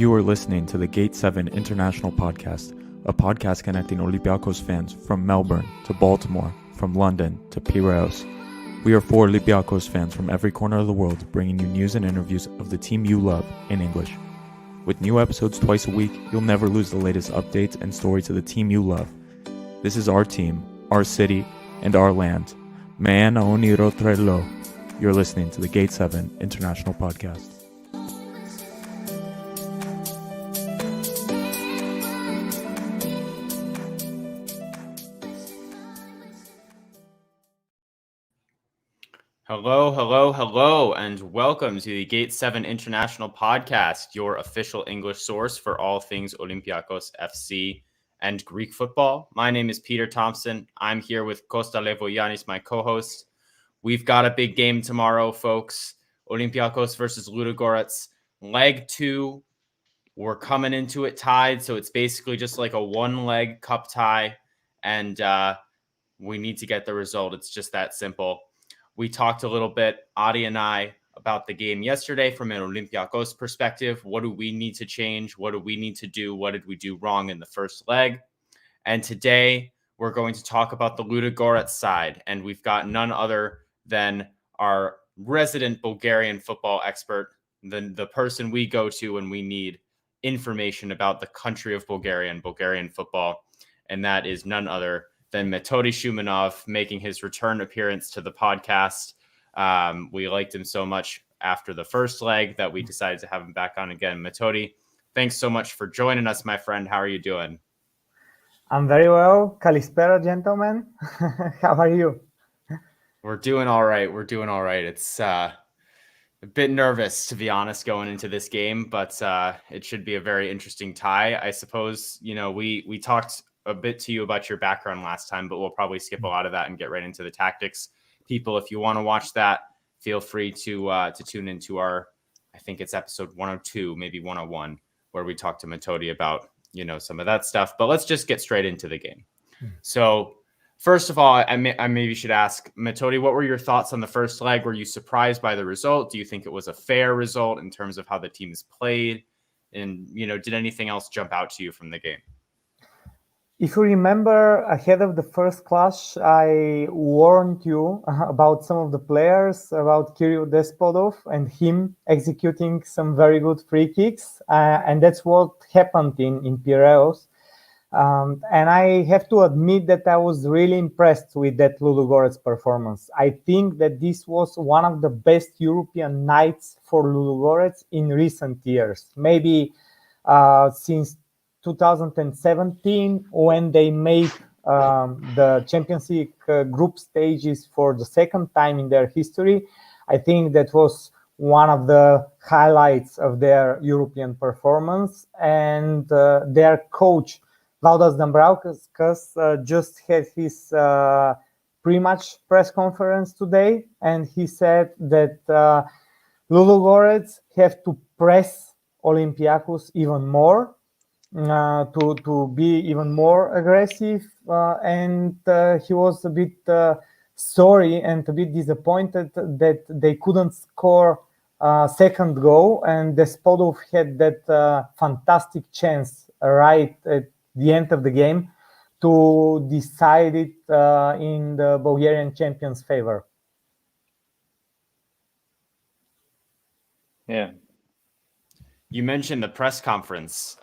You are listening to the Gate 7 International Podcast, a podcast connecting Olympiacos fans from Melbourne to Baltimore, from London to Piraeus. We are 4 Olympiacos fans from every corner of the world, bringing you news and interviews of the team you love in English. With new episodes twice a week, you'll never lose the latest updates and stories of the team you love. This is our team, our city, and our land. Man Oniro Trello. You're listening to the Gate 7 International Podcast. Hello, and welcome to the Gate 7 International Podcast, your official English source for all things Olympiacos FC and Greek football. My name is Peter Thompson. I'm here with Costas Levoyanis, my co-host. We've got a big game tomorrow, folks. Olympiacos versus Ludogorets. Leg 2. We're coming into it tied, so it's basically just like a one-leg cup tie, and we need to get the result. It's just that simple. We talked a little bit, Adi and I, about the game yesterday from an Olympiacos perspective. What do we need to change? What do we need to do? What did we do wrong in the first leg? And today we're going to talk about the Ludogorets side. And we've got none other than our resident Bulgarian football expert, the person we go to when we need information about the country of Bulgarian football. And that is none other than Metodi Shumanov, making his return appearance to the podcast. We liked him so much after the first leg that we decided to have him back on again. Metodi, thanks so much for joining us, my friend. How are you doing? I'm very well. Kalispera, gentlemen. How are you? We're doing all right. It's a bit nervous, to be honest, going into this game, but it should be a very interesting tie. I suppose, we talked a bit to you about your background last time, but we'll probably skip a lot of that and get right into the tactics. People, if you want to watch that, feel free to tune into our, I think it's episode 102, maybe 101, where we talk to Metodi about, some of that stuff. But let's just get straight into the game. So first of all, I maybe should ask Metodi, what were your thoughts on the first leg? Were you surprised by the result? Do you think it was a fair result in terms of how the teams played? And, did anything else jump out to you from the game? If you remember, ahead of the first clash, I warned you about some of the players, about Kirill Despodov and him executing some very good free kicks. And that's what happened in Piraeus. And I have to admit that I was really impressed with that Ludogorets performance. I think that this was one of the best European nights for Ludogorets in recent years. Maybe since 2017, when they made the Championsleague group stages for the second time in their history. I think that was one of the highlights of their European performance. And their coach, Valdas Dombrovskis, just had his pre-match press conference today, and he said that Ludogorets have to press Olympiacos even more, to be even more aggressive, and he was a bit sorry and a bit disappointed that they couldn't score second goal, and Despodov had that fantastic chance right at the end of the game to decide it in the Bulgarian champions' favor. Yeah. You mentioned the press conference.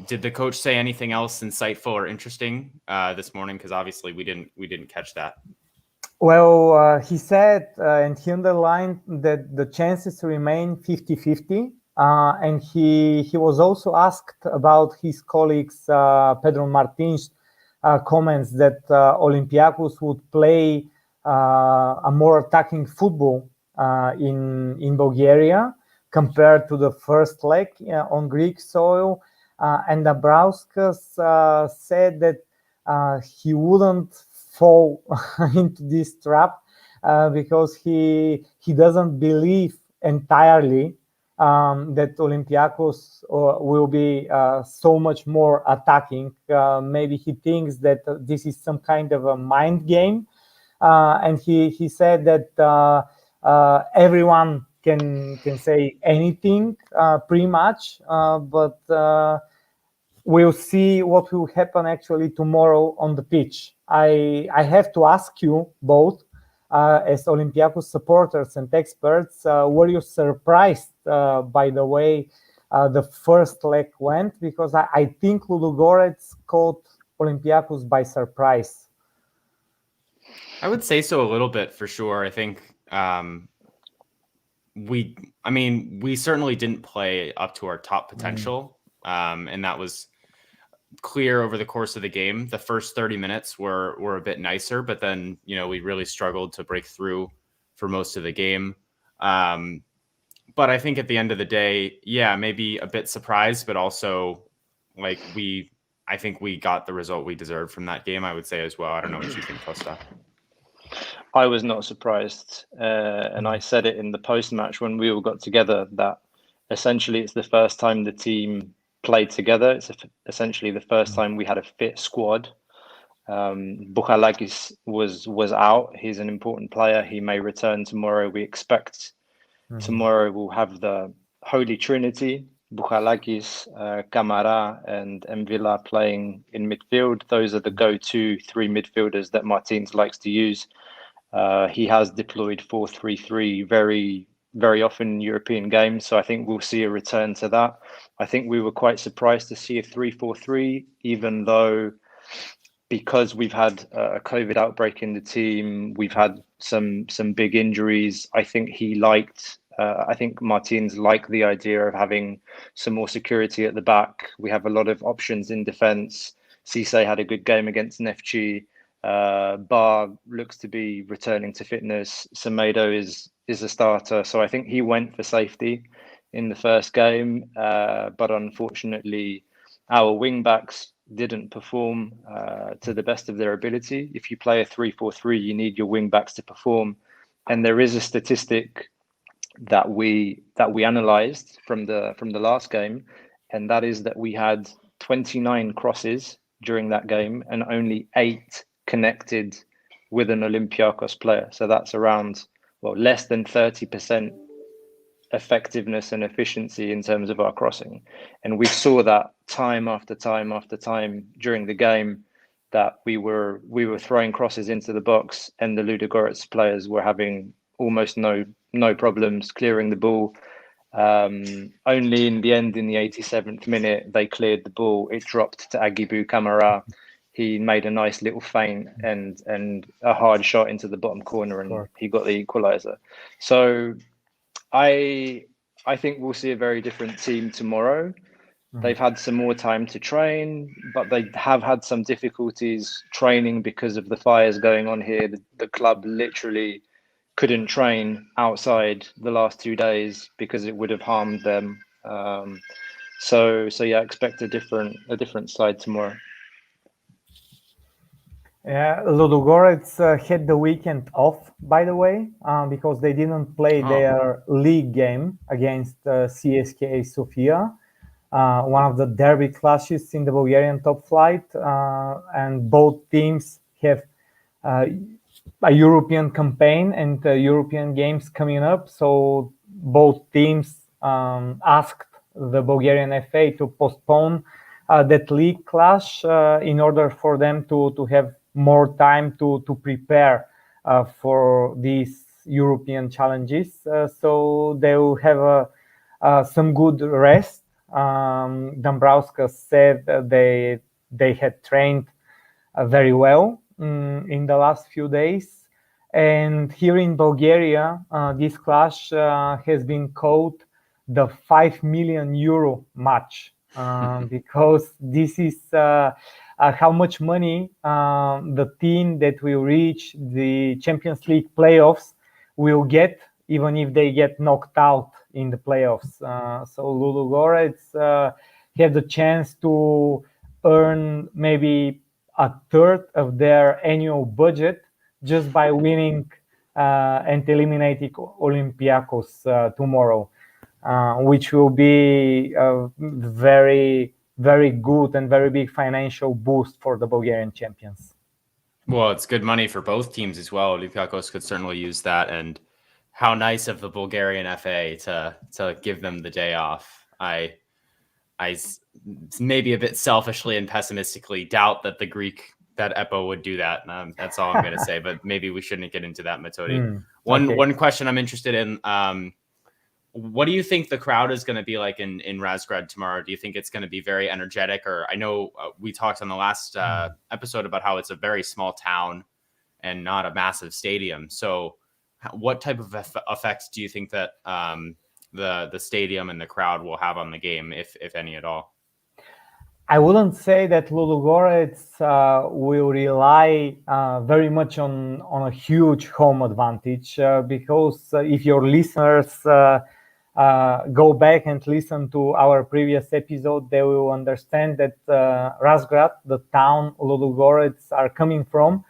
Did the coach say anything else insightful or interesting this morning? Because obviously we didn't catch that. Well, he said and he underlined that the chances remain 50-50. And he was also asked about his colleagues Pedro Martin's comments that Olympiacos would play a more attacking football in Bulgaria compared to the first leg on Greek soil. And Dombrovskis said that he wouldn't fall into this trap because he doesn't believe entirely that Olympiacos will be so much more attacking. Maybe he thinks that this is some kind of a mind game. And he said that everyone can say anything pre-match, but we'll see what will happen actually tomorrow on the pitch. I have to ask you both, as Olympiacos supporters and experts, were you surprised by the way the first leg went? Because I think Ludogorets caught Olympiacos by surprise. I would say so a little bit for sure. I think we certainly didn't play up to our top potential, and that was clear over the course of the game. The first 30 minutes were a bit nicer, but then we really struggled to break through for most of the game. But I think at the end of the day, maybe a bit surprised, but also I think we got the result we deserved from that game, I would say as well. I don't know what you think, Costa. I was not surprised, and I said it in the post-match when we all got together that essentially it's the first time the team played together. It's essentially the first time we had a fit squad. Bouchalakis was out. He's an important player. He may return tomorrow. We expect tomorrow we'll have the Holy Trinity, Bouchalakis, Camara and Mvila playing in midfield. Those are the go-to three midfielders that Martins likes to use. He has deployed 4-3-3 very, very often in European games, so I think we'll see a return to that. I think we were quite surprised to see a 3-4-3, even though because we've had a COVID outbreak in the team, we've had some big injuries. I think I think Martins liked the idea of having some more security at the back. We have a lot of options in defence. Cisse had a good game against Neftchi. Bar looks to be returning to fitness. Semedo is a starter, so I think he went for safety in the first game. But unfortunately, our wing backs didn't perform to the best of their ability. If you play a 3-4-3, you need your wing backs to perform. And there is a statistic that we analysed from the last game, and that is that we had 29 crosses during that game and only 8 connected with an Olympiacos player. So that's around less than 30% effectiveness and efficiency in terms of our crossing. And we saw that time after time after time during the game, that we were throwing crosses into the box and the Ludogorets players were having almost no problems clearing the ball. Only in the end, in the 87th minute, they cleared the ball. It dropped to Agibu Camara. He made a nice little feint and a hard shot into the bottom corner, and he got the equaliser. So I think we'll see a very different team tomorrow. They've had some more time to train, but they have had some difficulties training because of the fires going on here. The club literally couldn't train outside the last 2 days because it would have harmed them. So expect a different side tomorrow. Yeah, Ludogorets had the weekend off, by the way, because they didn't play their league game against CSKA Sofia, one of the derby clashes in the Bulgarian top flight, and both teams have a European campaign and European games coming up. So both teams asked the Bulgarian FA to postpone that league clash in order for them to have more time to prepare for these European challenges. So they will have some good rest. Dambrauskas said they had trained very well in the last few days. And here in Bulgaria, this clash has been called the 5 million euro match because this is how much money the team that will reach the Champions League playoffs will get, even if they get knocked out in the playoffs. So Ludogorets have the chance to earn maybe a third of their annual budget just by winning and eliminating Olympiacos tomorrow, which will be a very, very good and very big financial boost for the Bulgarian champions. Well, it's good money for both teams as well. Olympiacos could certainly use that and how nice of the Bulgarian FA to give them the day off. I maybe a bit selfishly and pessimistically doubt that that EPO would do that. That's all I'm going to say, but maybe we shouldn't get into that, Metodi. One question I'm interested in, what do you think the crowd is going to be like in Razgrad tomorrow? Do you think it's going to be very energetic? Or I know we talked on the last episode about how it's a very small town and not a massive stadium. So what type of effects do you think that the stadium and the crowd will have on the game, if any at all? I wouldn't say that Ludogorets will rely very much on a huge home advantage because if your listeners go back and listen to our previous episode, they will understand that Razgrad, the town Ludogorets are coming from,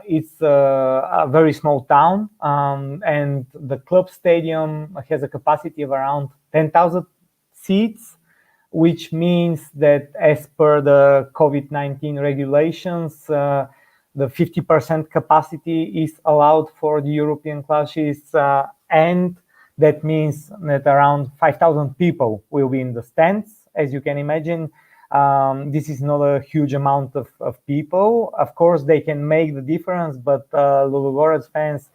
it's a very small town, and the club stadium has a capacity of around 10,000 seats, which means that as per the COVID-19 regulations, the 50% capacity is allowed for the European clashes, and that means that around 5,000 people will be in the stands. As you can imagine, this is not a huge amount of people. Of course, they can make the difference, but Ludogorets fans,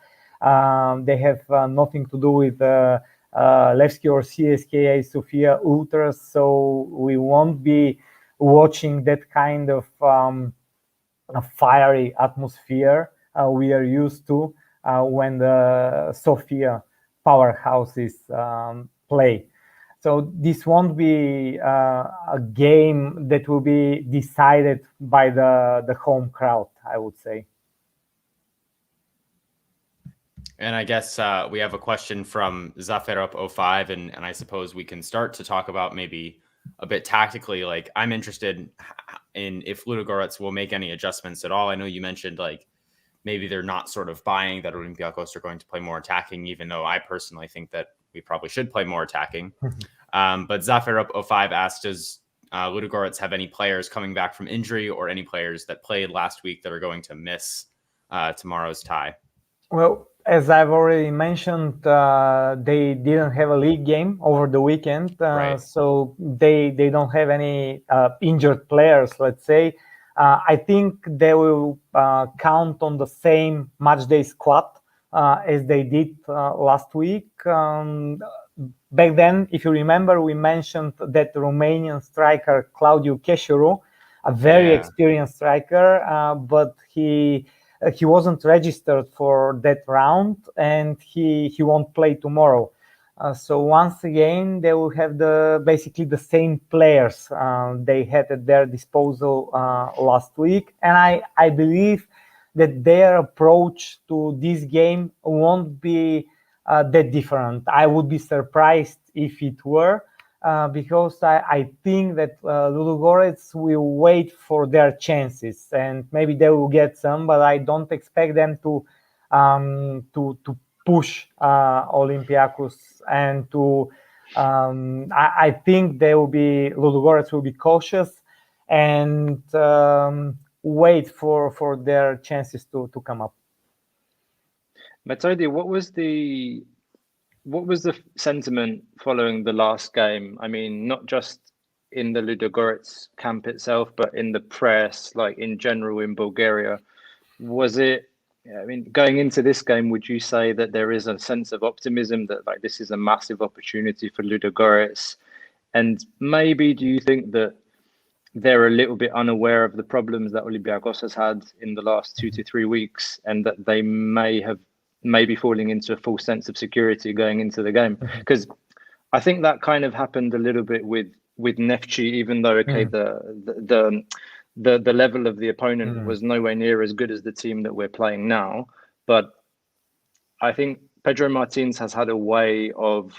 they have nothing to do with Levski or CSKA Sofia Ultras, so we won't be watching that kind of a fiery atmosphere we are used to when the Sofia powerhouses play. So this won't be a game that will be decided by the home crowd, I would say. And I guess we have a question from Zaferup05, and I suppose we can start to talk about maybe a bit tactically. Like, I'm interested in if Ludogorets will make any adjustments at all. I know you mentioned like maybe they're not sort of buying that Olympiacos are going to play more attacking, even though I personally think that we probably should play more attacking. But Zaferup05 asked, does Ludogorets have any players coming back from injury or any players that played last week that are going to miss tomorrow's tie? Well, as I've already mentioned, they didn't have a league game over the weekend, Right. so they don't have any injured players, let's say. I think they will count on the same matchday squad as they did last week. Back then, if you remember, we mentioned that Romanian striker Claudiu Cheșuru, a very experienced striker, but he wasn't registered for that round, and he won't play tomorrow. So once again, they will have basically the same players they had at their disposal last week, and I believe that their approach to this game won't be that different. I would be surprised if it were, because I think that Ludogorets will wait for their chances, and maybe they will get some, but I don't expect them to push Olympiacos and to. I think Ludogorets will be cautious and wait for their chances to come up. Metodi, what was the sentiment following the last game? I mean, not just in the Ludogorets camp itself, but in the press, like in general in Bulgaria. Was it, I mean, going into this game, would you say that there is a sense of optimism that like this is a massive opportunity for Ludogorets? And maybe do you think that they're a little bit unaware of the problems that Olympiacos has had in the last 2 to 3 weeks, and that they may be falling into a false sense of security going into the game? Because I think that kind of happened a little bit with Neftchi, even though the level of the opponent was nowhere near as good as the team that we're playing now. But I think Pedro Martins has had a way of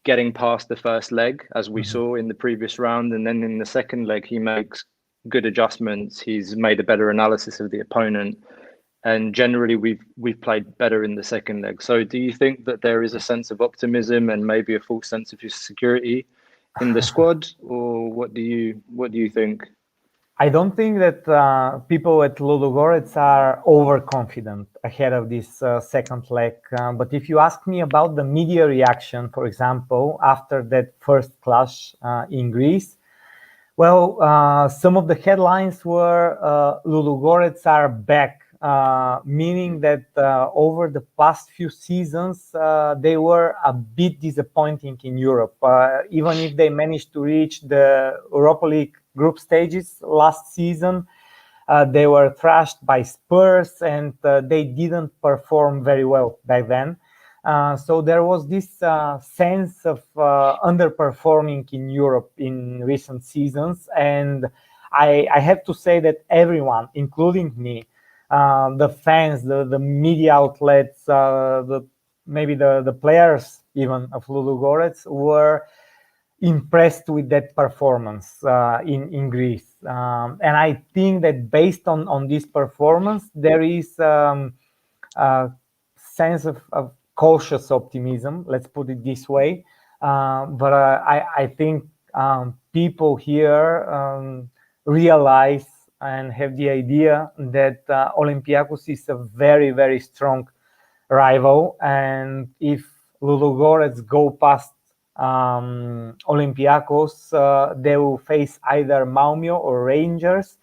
getting past the first leg, as we saw in the previous round, and then in the second leg he makes good adjustments. He's made a better analysis of the opponent, and generally we've played better in the second leg. So do you think that there is a sense of optimism and maybe a false sense of security in the squad, or what do you think? I don't think that people at Ludogorets are overconfident ahead of this second leg. But if you ask me about the media reaction, for example, after that first clash in Greece, well, some of the headlines were Ludogorets are back, meaning that over the past few seasons, they were a bit disappointing in Europe. Even if they managed to reach the Europa League group stages last season, they were thrashed by Spurs and they didn't perform very well back then. So there was this sense of underperforming in Europe in recent seasons. And I have to say that everyone, including me, the fans, the media outlets, maybe the players even of Ludogorets were impressed with that performance in Greece. And I think that based on this performance, there is a sense of cautious optimism, let's put it this way. But I think people here realize and have the idea that Olympiacos is a very, very strong rival. And if Ludogorets go past Olympiacos, they will face either Malmö or Rangers.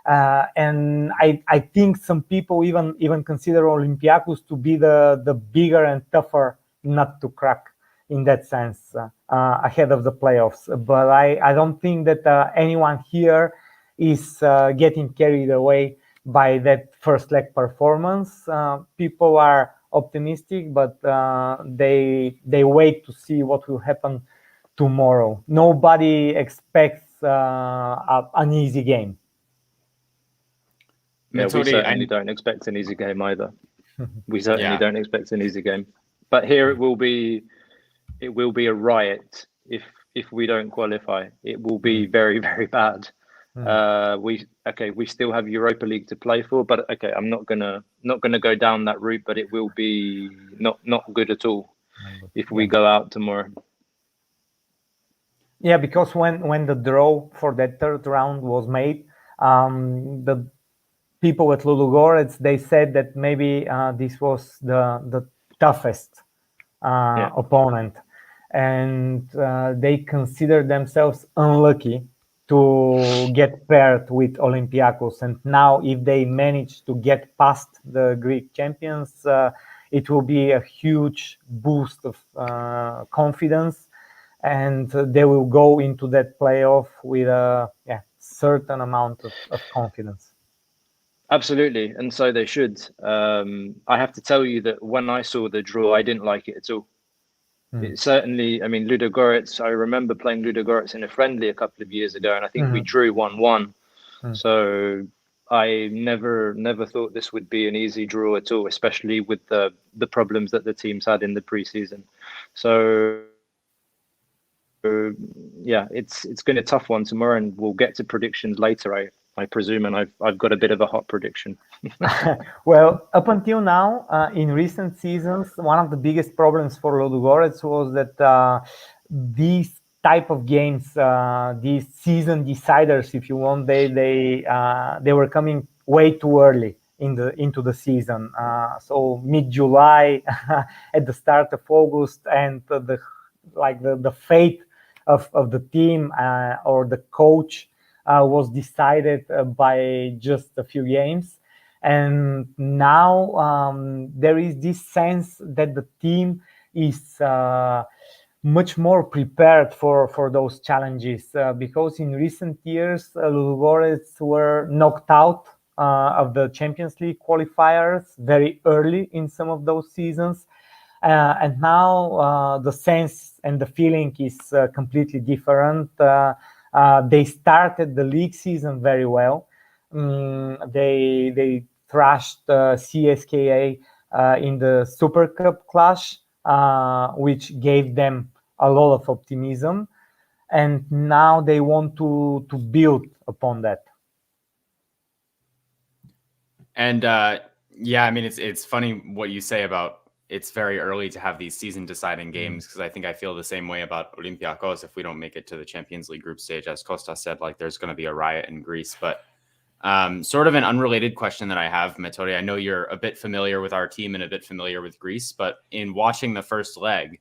And I think some people even consider Olympiacos to be the bigger and tougher nut to crack in that sense ahead of the playoffs. But I don't think that anyone here is getting carried away by that first leg performance. People are optimistic, but they wait to see what will happen tomorrow. Nobody expects an easy game. Yeah, we Metodi, certainly don't expect an easy game either. We certainly don't expect an easy game. But here it will be a riot if we don't qualify. It will be very, very bad. We still have Europa League to play for, but okay, I'm not gonna go down that route, but it will be not good at all if we go out tomorrow. Yeah, because when the draw for that third round was made, the people at Ludogorets, they said that maybe this was the toughest opponent, and they consider themselves unlucky to get paired with Olympiacos. And now if they manage to get past the Greek champions, it will be a huge boost of confidence, and they will go into that playoff with a certain amount of confidence. Absolutely, and so they should. I have to tell you that when I saw the draw, I didn't like it at all. It certainly, I mean, Ludogorets, I remember playing Ludogorets in a friendly a couple of years ago, and I think we drew 1-1. So I never thought this would be an easy draw at all, especially with the problems that the teams had in the preseason. So it's going to be a tough one tomorrow, and we'll get to predictions later, I presume, and I've got a bit of a hot prediction. Well, up until now, in recent seasons, one of the biggest problems for Ludogorets was that these type of games, these season deciders, if you want, they were coming way too early into the season. So mid-July, at the start of August, and the fate of the team or the coach was decided by just a few games. And now there is this sense that the team is much more prepared for those challenges, because in recent years, Ludogorets were knocked out of the Champions League qualifiers very early in some of those seasons. And now the sense and the feeling is completely different. They started the league season very well. They thrashed CSKA in the Super Cup clash, which gave them a lot of optimism. And now they want to build upon that. And I mean, it's funny what you say about it's very early to have these season deciding games, because I feel the same way about Olympiacos. If we don't make it to the Champions League group stage, as Costas said, like there's going to be a riot in Greece. But sort of an unrelated question that I have, Metodi, I know you're a bit familiar with our team and a bit familiar with Greece, but in watching the first leg,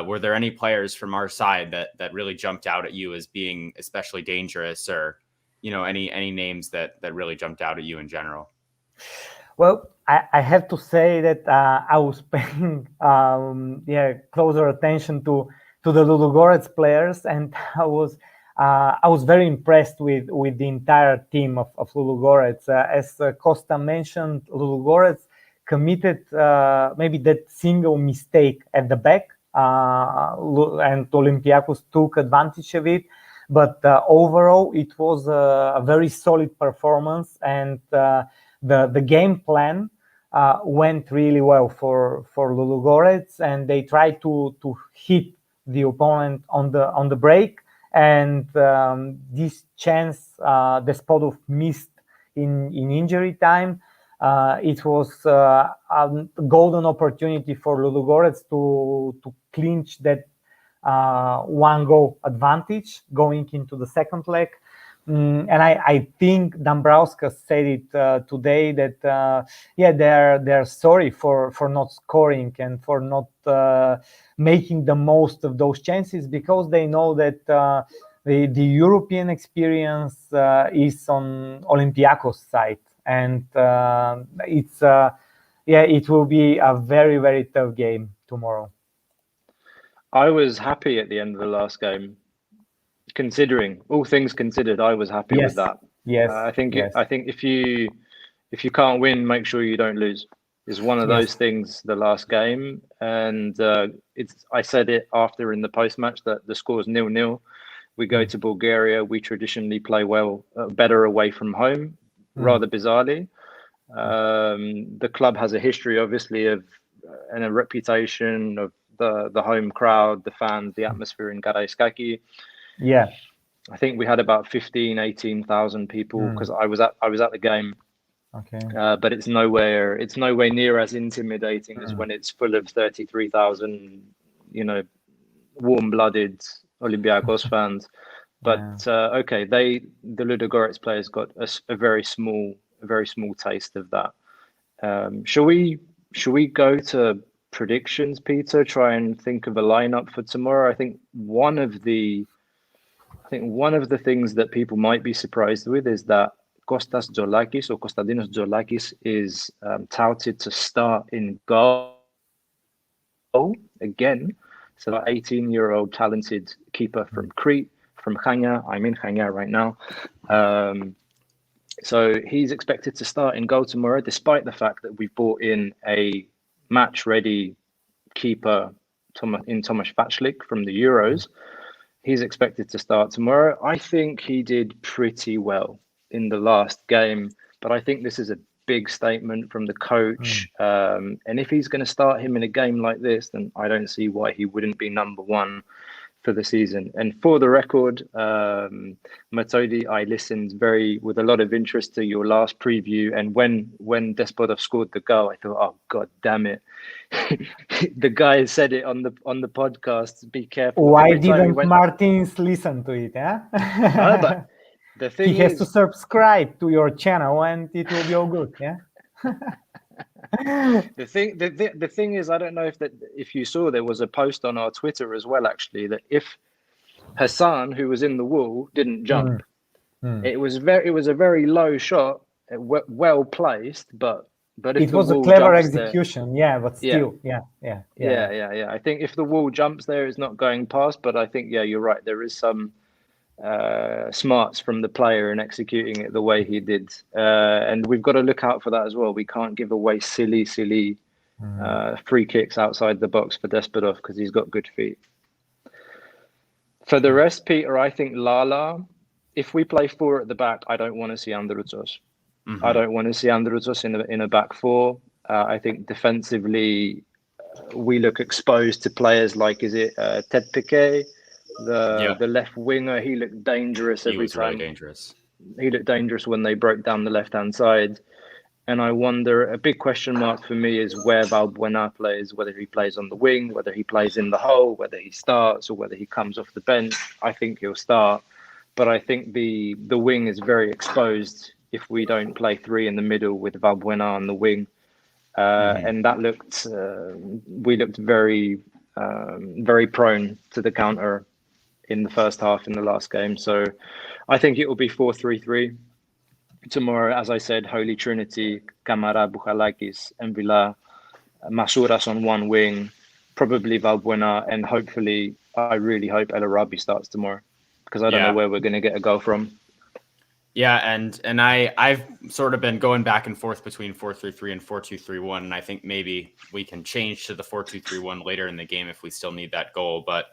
were there any players from our side that really jumped out at you as being especially dangerous, or, you know, any names that really jumped out at you in general? Well, I have to say that I was paying closer attention to the Ludogorets players, and I was very impressed with the entire team of Ludogorets. As Costa mentioned, Ludogorets committed maybe that single mistake at the back, and Olympiacos took advantage of it. But overall, it was a very solid performance, and the game plan went really well for Ludogorets, and they tried to hit the opponent on the break. And this chance Despotov missed in injury time. It was a golden opportunity for Ludogorets to clinch that one goal advantage going into the second leg. And I think Dambrauskas said it today that they're sorry for not scoring and for not making the most of those chances, because they know that the European experience is on Olympiacos side, and it will be a very, very tough game tomorrow. I was happy at the end of the last game. Considering all things considered, I was happy with that. Yes, I think if you can't win, make sure you don't lose. Is one of those things. The last game, and I said it after in the post match that the score is 0-0. We go to Bulgaria. We traditionally play better away from home, rather bizarrely. The club has a history, obviously, and a reputation of the home crowd, the fans, the atmosphere in Karaiskaki. Yeah, I think we had about 18,000 people, because I was at the game. Okay. But it's nowhere near as intimidating as when it's full of 33,000, warm-blooded Olympiacos fans. But the Ludogorets players got a very small taste of that. Shall we go to predictions, Peter? Try and think of a lineup for tomorrow. I think one of the things that people might be surprised with is that Costas Tzolakis, or Konstantinos Tzolakis, is touted to start in goal again. So that 18-year-old talented keeper from Crete, from Chania. I'm in Chania right now. So he's expected to start in goal tomorrow, despite the fact that we've brought in a match-ready keeper in Tomasz Vaclik from the Euros. He's expected to start tomorrow. I think he did pretty well in the last game, but I think this is a big statement from the coach. And if he's going to start him in a game like this, then I don't see why he wouldn't be number one for the season. And for the record, Metodi, I listened with a lot of interest to your last preview, and when Despotov scored the goal, I thought, oh god damn it. The guy said it on the podcast, be careful. Why didn't Martins listen to it? No, but the thing he has to subscribe to your channel and it will be all good. The thing is, I don't know if you saw, there was a post on our Twitter as well, actually, that if Hassan, who was in the wall, didn't jump, it was a very low shot, well placed, but if it was a clever execution, but still, yeah. I think if the wall jumps there, it's not going past. But I think, you're right. There is some smarts from the player in executing it the way he did, and we've got to look out for that as well. We can't give away silly free kicks outside the box for Despotov, because he's got good feet. For the rest, Peter, I think Lala. If we play four at the back, I don't want to see Androutsos. I don't want to see Androutsos in a back four. I think defensively, we look exposed to players like, is it Ted Piquet, the left winger? He looked dangerous every time. Really dangerous. He looked dangerous when they broke down the left-hand side. And I wonder, a big question mark for me is where Valbuena plays, whether he plays on the wing, whether he plays in the hole, whether he starts or whether he comes off the bench. I think he'll start, but I think the wing is very exposed if we don't play three in the middle with Valbuena on the wing. And that we looked very, very prone to the counter in the first half in the last game. So I think it will be 4-3-3. Tomorrow, as I said, Holy Trinity, Kamara, Bouchalakis, and Villa, Masouras on one wing, probably Valbuena, and hopefully, I really hope El Arabi starts tomorrow, because I don't know where we're going to get a goal from. Yeah, and I've sort of been going back and forth between 4-3-3 and 4-2-3-1, and I think maybe we can change to the 4-2-3-1 later in the game if we still need that goal, but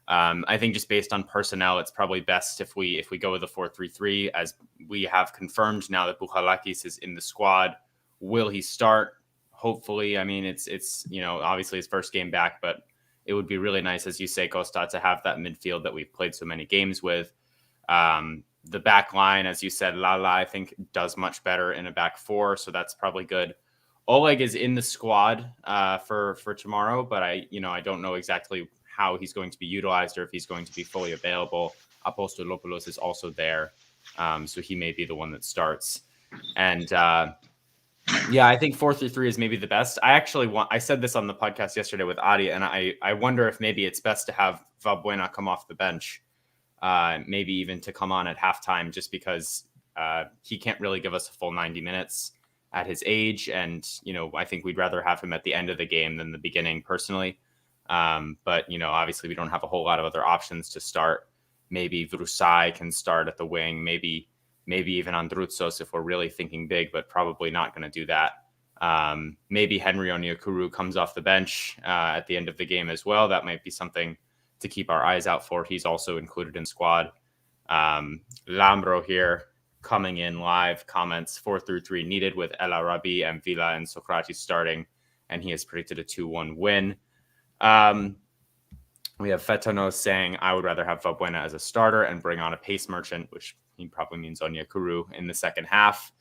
I think just based on personnel, it's probably best if we go with the 4-3-3, as we have confirmed now that Bouchalakis is in the squad. Will he start? Hopefully. I mean, it's obviously his first game back, but it would be really nice, as you say, Costa, to have that midfield that we've played so many games with. The back line, as you said, Lala, I think does much better in a back four, so that's probably good. Oleg is in the squad for tomorrow, but I don't know exactly how he's going to be utilized or if he's going to be fully available. Apostolopoulos is also there, so he may be the one that starts. And I think 4-3-3 is maybe the best. I said this on the podcast yesterday with Adi, and I wonder if maybe it's best to have Valbuena come off the bench, maybe even to come on at halftime, just because he can't really give us a full 90 minutes at his age. And, I think we'd rather have him at the end of the game than the beginning personally. But, obviously we don't have a whole lot of other options to start. Maybe Vrusai can start at the wing, maybe even Androutsos if we're really thinking big, but probably not going to do that. Maybe Henry Onyekuru comes off the bench at the end of the game as well. That might be something to keep our eyes out for. He's also included in squad. Lambro here coming in live comments 4-3-3 needed with El Arabi and Villa and Socrates starting, and he has predicted a 2-1 win. We have Fetanos saying, I would rather have Valbuena as a starter and bring on a pace merchant, which he probably means Onyekuru in the second half.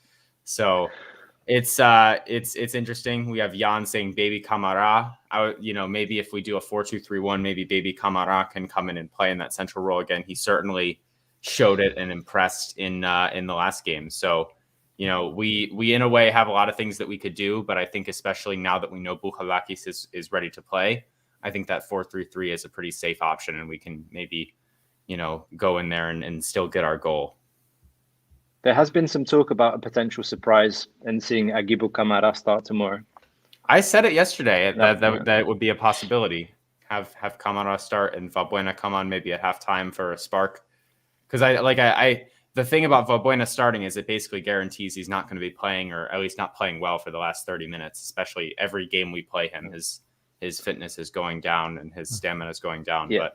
So it's interesting. We have Jan saying Baby Kamara. Maybe if we do a 4-2-3-1, maybe Baby Kamara can come in and play in that central role again. He certainly showed it and impressed in the last game. So, we in a way have a lot of things that we could do, but I think especially now that we know Bouchalakis is ready to play, I think that 4-3-3 is a pretty safe option, and we can maybe, go in there and still get our goal. There has been some talk about a potential surprise and seeing Agibu Kamara start tomorrow. I said it yesterday that would be a possibility. Have Kamara start and Valbuena come on maybe at halftime for a spark. Because the thing about Valbuena starting is it basically guarantees he's not going to be playing, or at least not playing well, for the last 30 minutes. Especially every game we play him, his fitness is going down and his stamina is going down. Yeah.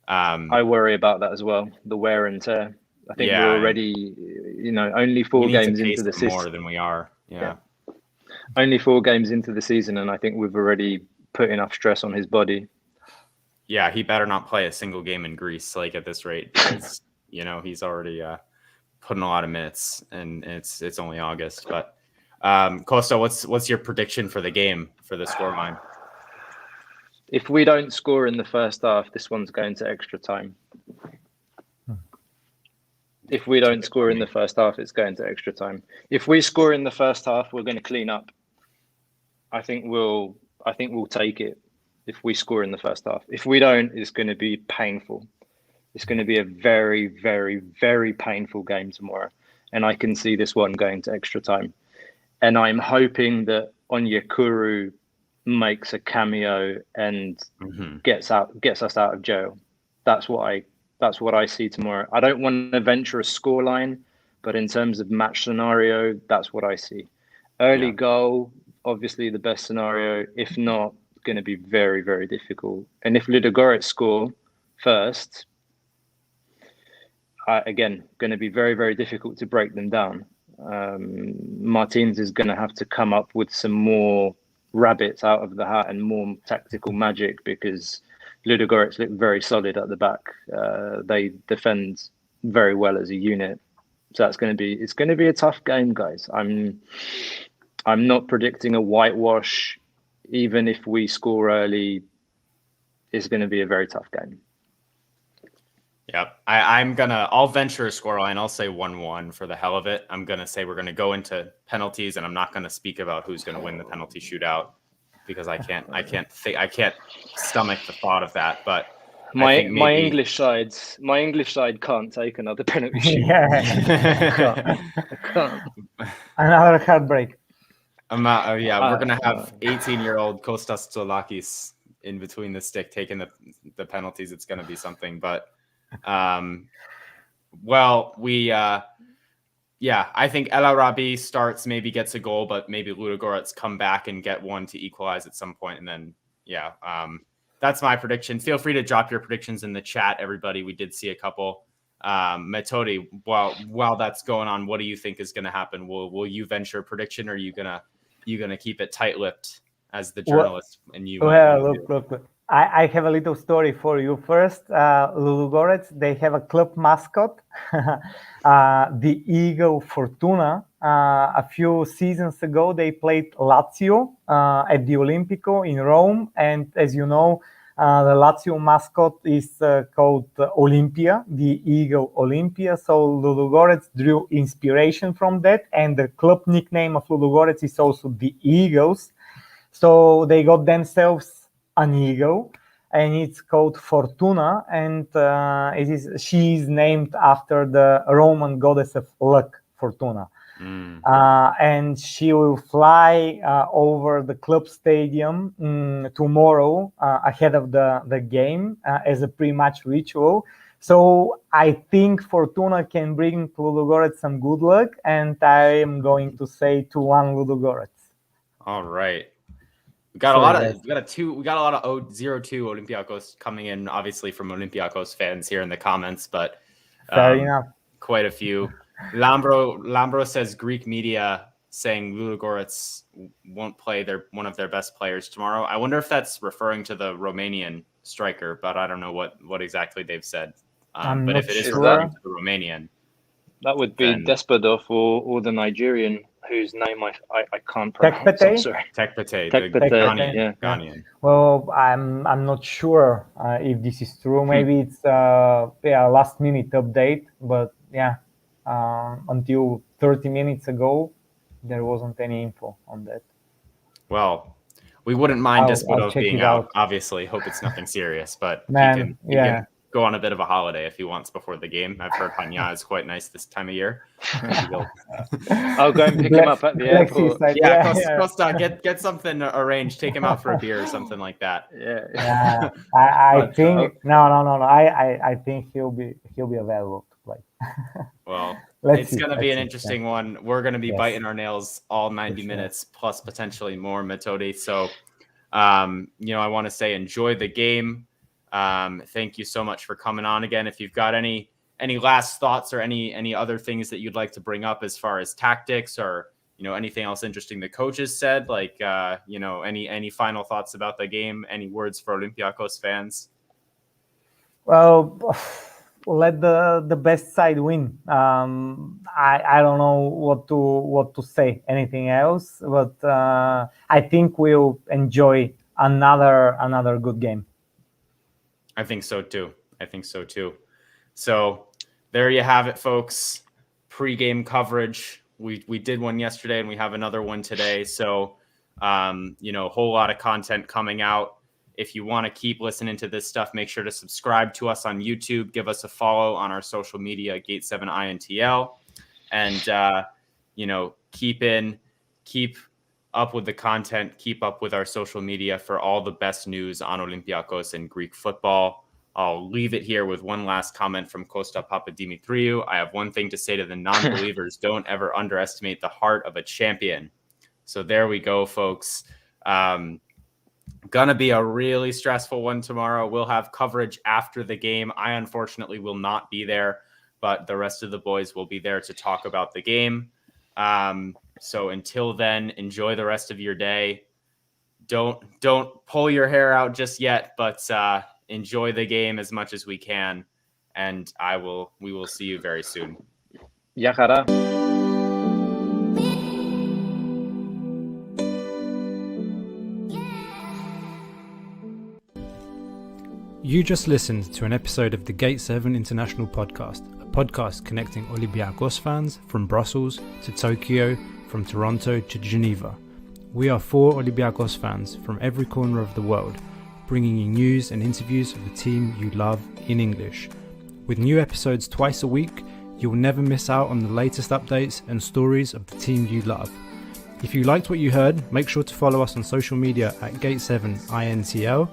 But I worry about that as well. The wear and tear. I think we're already, only 4 games into the season. More than we are. Yeah. Only 4 games into the season, and I think we've already put enough stress on his body. Yeah, he better not play a single game in Greece at this rate, because he's already putting a lot of minutes, and it's only August. But Costa, what's your prediction for the game, for the scoreline? If we don't score in the first half, this one's going to extra time. If we don't score in the first half, it's going to extra time. If we score in the first half, we're going to clean up. I think we'll take it if we score in the first half. If we don't, it's going to be painful. It's going to be a very, very, very painful game tomorrow. And I can see this one going to extra time. And I'm hoping that Onyekuru makes a cameo and gets us out of jail. That's what I see tomorrow. I don't want to venture a scoreline, but in terms of match scenario, that's what I see. Early goal, obviously the best scenario. If not, it's going to be very, very difficult. And if Ludogorets score first, again, going to be very, very difficult to break them down. Martins is going to have to come up with some more rabbits out of the hat and more tactical magic, because Ludogorets look very solid at the back. They defend very well as a unit. So it's going to be a tough game, guys. I'm not predicting a whitewash. Even if we score early, it's going to be a very tough game. Yep. I'll venture a scoreline. I'll say 1-1 for the hell of it. I'm going to say we're going to go into penalties, and I'm not going to speak about who's going to win the penalty shootout because I can't stomach the thought of that. But my English side can't take another penalty shootout. I can't. Another heartbreak. We're going to have 18-year-old Costas Dos Santos in between the stick taking the penalties. It's going to be something, but I think El Arabi starts, maybe gets a goal, but maybe Ludogorets come back and get one to equalize at some point. And then, that's my prediction. Feel free to drop your predictions in the chat, everybody. We did see a couple. Metodi, while that's going on, what do you think is going to happen? Will you venture a prediction, or are you gonna keep it tight-lipped as the journalist? Look. I have a little story for you. First, Ludogorets, they have a club mascot, the Eagle Fortuna. A few seasons ago, they played Lazio at the Olympico in Rome. And as you know, the Lazio mascot is called Olympia, the Eagle Olympia. So Ludogorets drew inspiration from that. And the club nickname of Ludogorets is also the Eagles. So they got themselves an eagle, and it's called Fortuna, and she is named after the Roman goddess of luck, Fortuna. And she will fly over the club stadium tomorrow ahead of the game as a pre-match ritual. So I think Fortuna can bring to Ludogorets some good luck, and I am going to say 2-1 Ludogorets. All right. We got a lot of 0-2 Olympiacos coming in, obviously from Olympiacos fans here in the comments, but fair enough. Quite a few. Lambro says Greek media saying Ludogorets won't play one of their best players tomorrow. I wonder if that's referring to the Romanian striker, but I don't know what exactly they've said. But if it is referring to the Romanian, that would be Despodov or the Nigerian, whose name I can't pronounce. I'm sorry. Tekpete, Ghanaian. Well, I'm not sure if this is true. Maybe it's last minute update, but until 30 minutes ago, there wasn't any info on that. Well, we wouldn't mind Despodov being out. Obviously, hope it's nothing serious, but he can go on a bit of a holiday if he wants before the game. I've heard Hanya is quite nice this time of year. I'll go and pick him up at the airport. Costa, get something arranged. Take him out for a beer or something like that. I think I think he'll be available to play. Well, it's going to be an interesting one. We're going to be biting our nails all 90 minutes plus potentially more, Metodi. So, I want to say enjoy the game. Thank you so much for coming on again. If you've got any last thoughts or any other things that you'd like to bring up as far as tactics or anything else interesting the coaches said, like any final thoughts about the game, any words for Olympiacos fans? Well, let the best side win. I don't know what to say anything else, but I think we'll enjoy another good game. I think so too. So there you have it, folks. Pre-game coverage. We did one yesterday and we have another one today. So, a whole lot of content coming out. If you want to keep listening to this stuff, make sure to subscribe to us on YouTube. Give us a follow on our social media, Gate7INTL. And, keep up with the content, keep up with our social media for all the best news on Olympiacos and Greek football. I'll leave it here with one last comment from Costa Papadimitriou. I have one thing to say to the non-believers. Don't ever underestimate the heart of a champion. So there we go, folks. Gonna be a really stressful one tomorrow. We'll have coverage after the game. I unfortunately will not be there, but the rest of the boys will be there to talk about the game. So until then, enjoy the rest of your day. Don't pull your hair out just yet, but enjoy the game as much as we can. And we will see you very soon. Yahara. You just listened to an episode of the Gate 7 International Podcast, a podcast connecting Olympiacos fans from Brussels to Tokyo, from Toronto to Geneva. We are 4 Olympiacos fans from every corner of the world, bringing you news and interviews of the team you love in English. With new episodes twice a week, you will never miss out on the latest updates and stories of the team you love. If you liked what you heard, make sure to follow us on social media at Gate7INTL,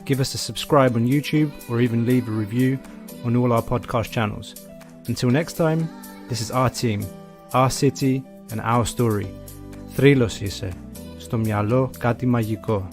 give us a subscribe on YouTube, or even leave a review on all our podcast channels. Until next time, this is our team, our city and our story. Θρύλος είσαι. Στο μυαλό κάτι μαγικό.